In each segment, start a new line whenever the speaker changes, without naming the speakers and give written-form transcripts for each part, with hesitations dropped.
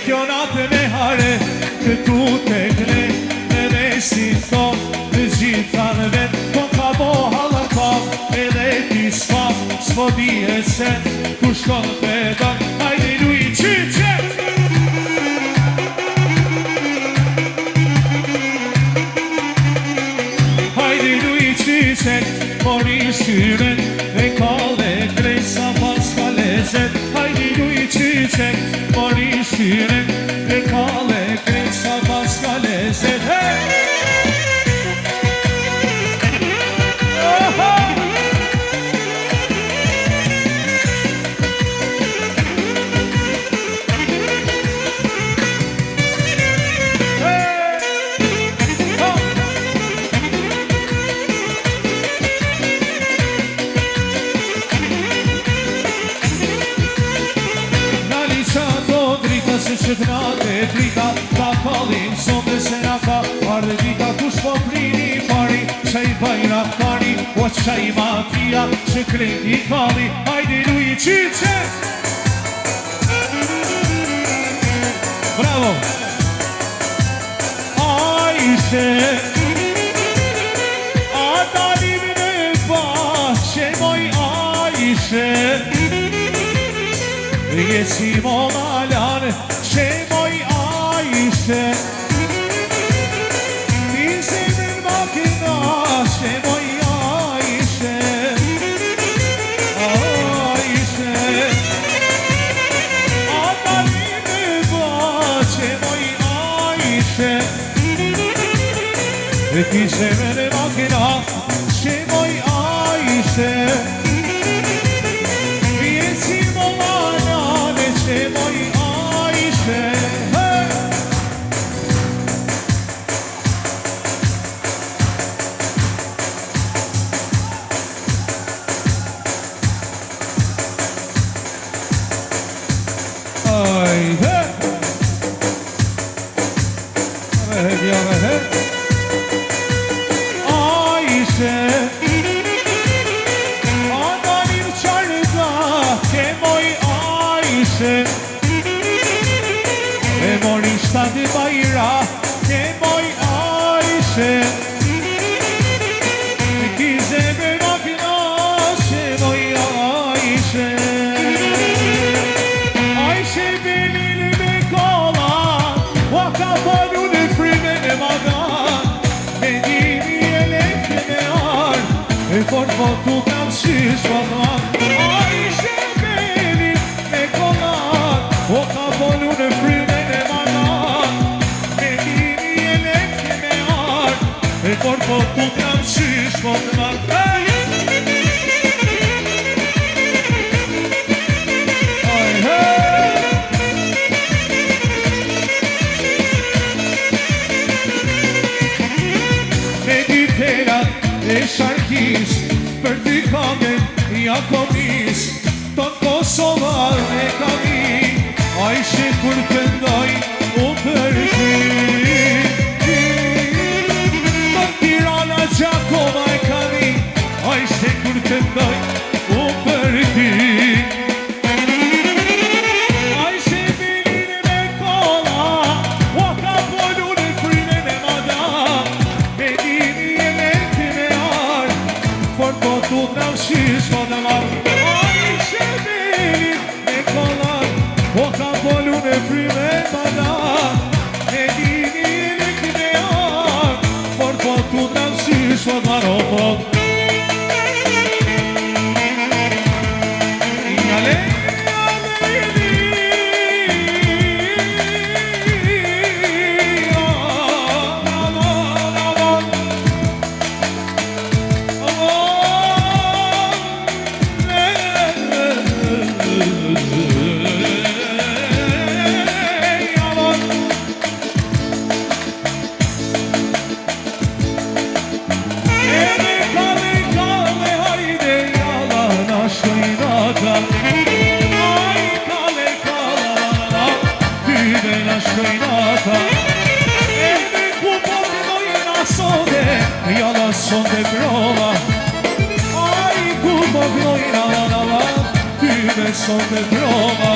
kjo natë me hare, këtu të këne, në mesin ton, në gjitha në vet, po ka bo hallar pa, edhe ti s'pa, s'po dihet se, ku shkon të don, hajde luj qyqe! Hajde luj qyqe, mori shkyren, e kalle krejt sa pas ka lezet, hajde luj qyqe, mori shkyren, e kalle krejt sa pas ka lezet, që t'nate drita, ta kallim sonde se nga ka, ardhe drita kush po prini pari, qaj bajra kani, o qaj mafia, që krejti kalli, hajde luj qyqe! Bravo! Ajse, a dalim në baqe moj ajse, jesi monalan, që moj ajse, ti zemrën makina, që moj ajse, ajse, a dalim në baqe moj ajse, ti zemrën makina, që moj ajse, por tu kam shish valla, ajse belin me konar, o ka bolu në frymen e manar, me lini e lekë me art, por tu kam shish valla. Me diterat e sharkis, për t'i kangen ja komis, ton Kosovar e kami, ajshe kur këndoj u për ti. Ton Tirana Gjakova e kami, ajshe kur këndoj u për ti. Ajshe bilin me kola, o ka polu në frimen e madam, me dini e lekë me arë, por po tu t'nam shish po të marë, ajshe bilin me kolar, o ka polu në frime madam, me dini e lekë me arë, por po tu t'nam shish po të marë, o po. Son de prova, ai como gloria la la la, ty me son de prova,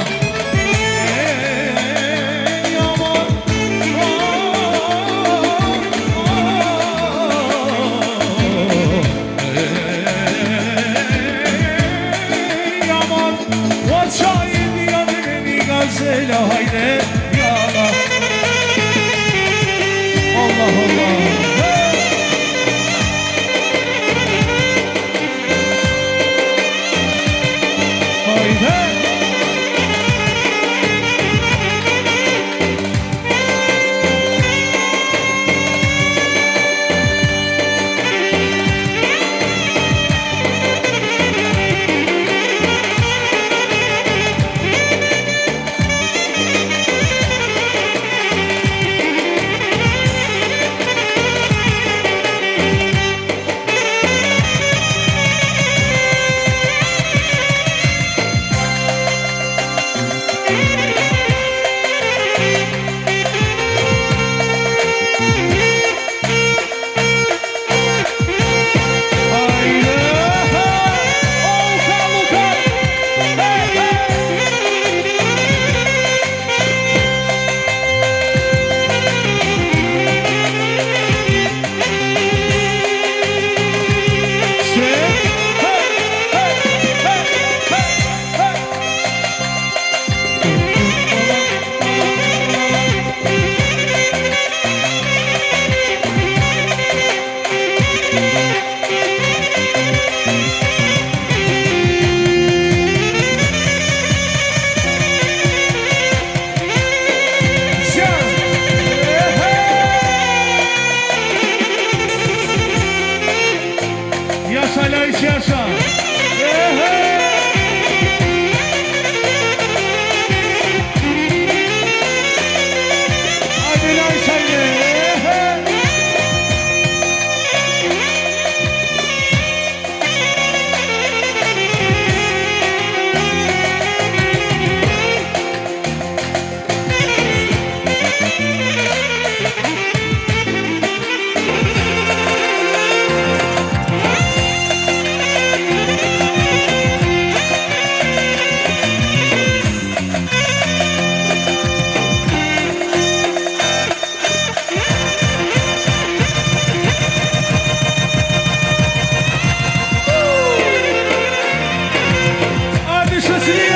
që